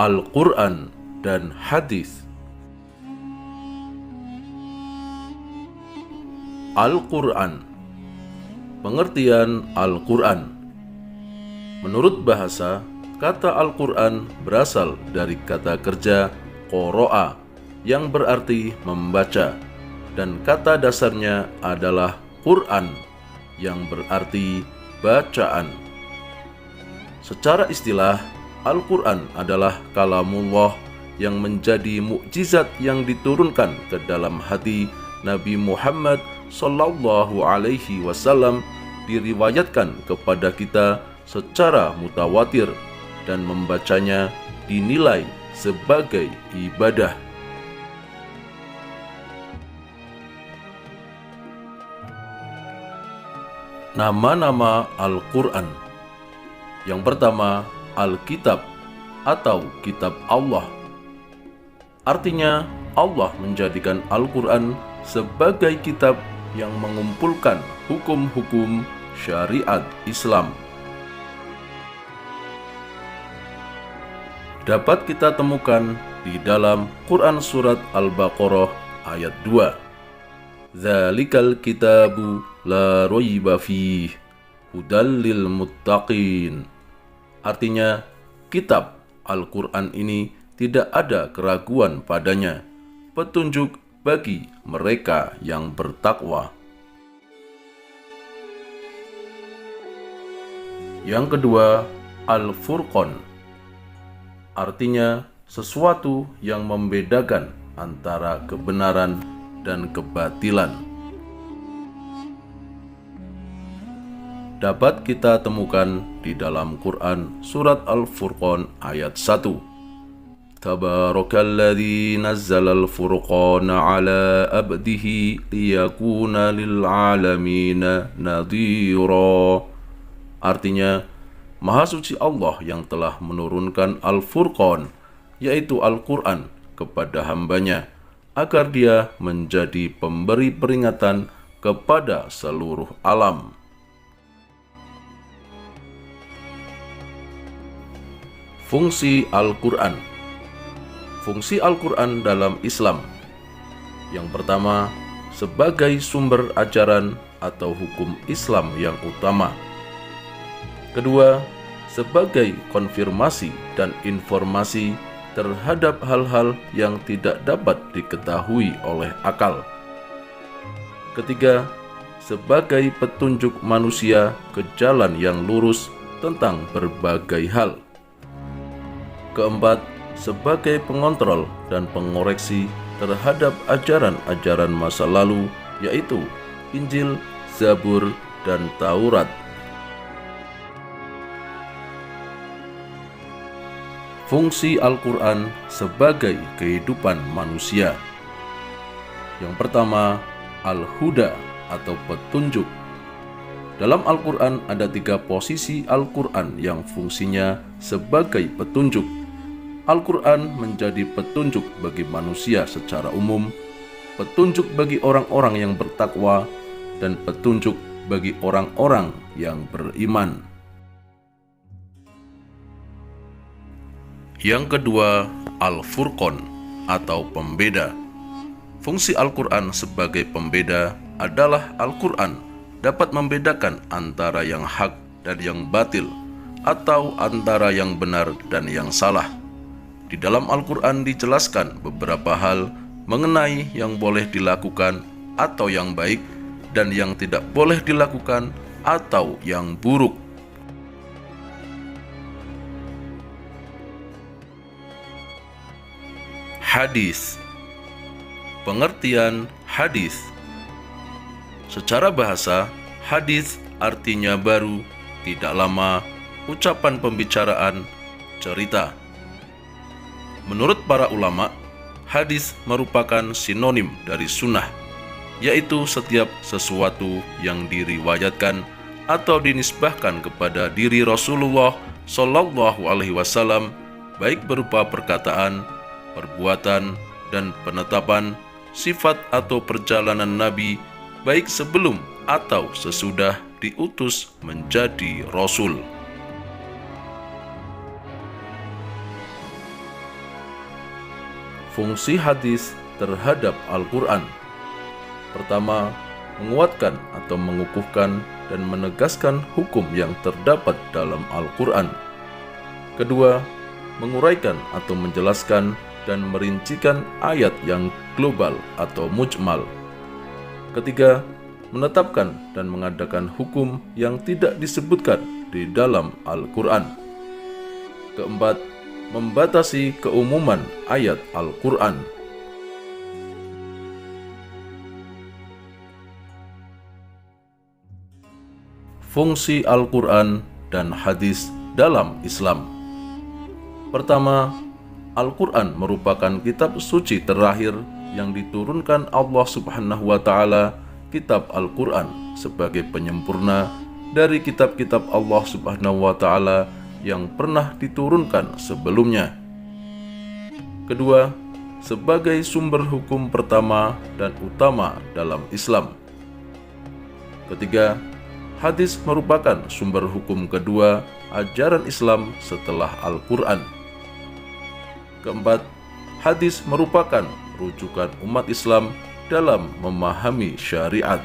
Al-Quran dan hadis. Al-Quran. Pengertian Al-Quran. Menurut bahasa, kata Al-Quran berasal dari kata kerja qoro'a yang berarti membaca, dan kata dasarnya adalah Quran yang berarti bacaan. Secara istilah, Al-Quran adalah kalamullah yang menjadi mukjizat yang diturunkan ke dalam hati Nabi Muhammad Sallallahu Alaihi Wasallam, diriwayatkan kepada kita secara mutawatir, dan membacanya dinilai sebagai ibadah. Nama-nama Al-Quran. Yang pertama, Alkitab atau Kitab Allah. Artinya, Allah menjadikan Al-Quran sebagai kitab yang mengumpulkan hukum-hukum syariat Islam. Dapat kita temukan di dalam Quran Surat Al-Baqarah ayat 2. Dzalikal kitabu la raiba fih hudal lil muttaqin. Artinya, kitab Al-Quran ini tidak ada keraguan padanya, petunjuk bagi mereka yang bertakwa. Yang kedua, Al-Furqan. Artinya, sesuatu yang membedakan antara kebenaran dan kebatilan. Dapat kita temukan di dalam Quran Surat Al-Furqan ayat 1. Tabarakalladzi nazzalal furqana ala abdihi liyakuna lil alamina nadhira. Artinya, Maha suci Allah yang telah menurunkan Al-Furqan, yaitu Al-Quran, kepada hambanya, agar dia menjadi pemberi peringatan kepada seluruh alam. Fungsi Al-Quran. Fungsi Al-Quran dalam Islam. Yang pertama, sebagai sumber ajaran atau hukum Islam yang utama. Kedua, sebagai konfirmasi dan informasi terhadap hal-hal yang tidak dapat diketahui oleh akal. Ketiga, sebagai petunjuk manusia ke jalan yang lurus tentang berbagai hal. Keempat, sebagai pengontrol dan pengoreksi terhadap ajaran-ajaran masa lalu, yaitu Injil, Zabur, dan Taurat. Fungsi Al-Quran sebagai kehidupan manusia. Yang pertama, Al-Huda atau petunjuk. Dalam Al-Quran ada 3 posisi Al-Quran yang fungsinya sebagai petunjuk. Al-Quran menjadi petunjuk bagi manusia secara umum, petunjuk bagi orang-orang yang bertakwa, dan petunjuk bagi orang-orang yang beriman. Yang kedua, Al-Furqan atau pembeda. Fungsi Al-Quran sebagai pembeda adalah Al-Quran dapat membedakan antara yang hak dan yang batil, atau antara yang benar dan yang salah. Di dalam Al-Quran dijelaskan beberapa hal mengenai yang boleh dilakukan atau yang baik, dan yang tidak boleh dilakukan atau yang buruk. Hadis. Pengertian hadis. Secara bahasa, hadis artinya baru, tidak lama, ucapan pembicaraan, cerita. Menurut para ulama, hadis merupakan sinonim dari sunnah, yaitu setiap sesuatu yang diriwayatkan atau dinisbahkan kepada diri Rasulullah Shallallahu Alaihi Wasallam, baik berupa perkataan, perbuatan, dan penetapan sifat atau perjalanan Nabi, baik sebelum atau sesudah diutus menjadi Rasul. Fungsi hadis terhadap Al-Quran: pertama, menguatkan atau mengukuhkan dan menegaskan hukum yang terdapat dalam Al-Quran. Kedua, menguraikan atau menjelaskan dan merincikan ayat yang global atau mujmal. Ketiga, menetapkan dan mengadakan hukum yang tidak disebutkan di dalam Al-Quran. Keempat, membatasi keumuman ayat Al-Quran. Fungsi Al-Quran dan hadis dalam Islam. Pertama, Al-Quran merupakan kitab suci terakhir yang diturunkan Allah Subhanahu wa Ta'ala. Kitab Al-Quran sebagai penyempurna dari kitab-kitab Allah Subhanahu wa Ta'ala yang pernah diturunkan sebelumnya. Kedua, sebagai sumber hukum pertama dan utama dalam Islam. Ketiga, hadis merupakan sumber hukum kedua ajaran Islam setelah Al-Quran. Keempat, hadis merupakan rujukan umat Islam dalam memahami syariat.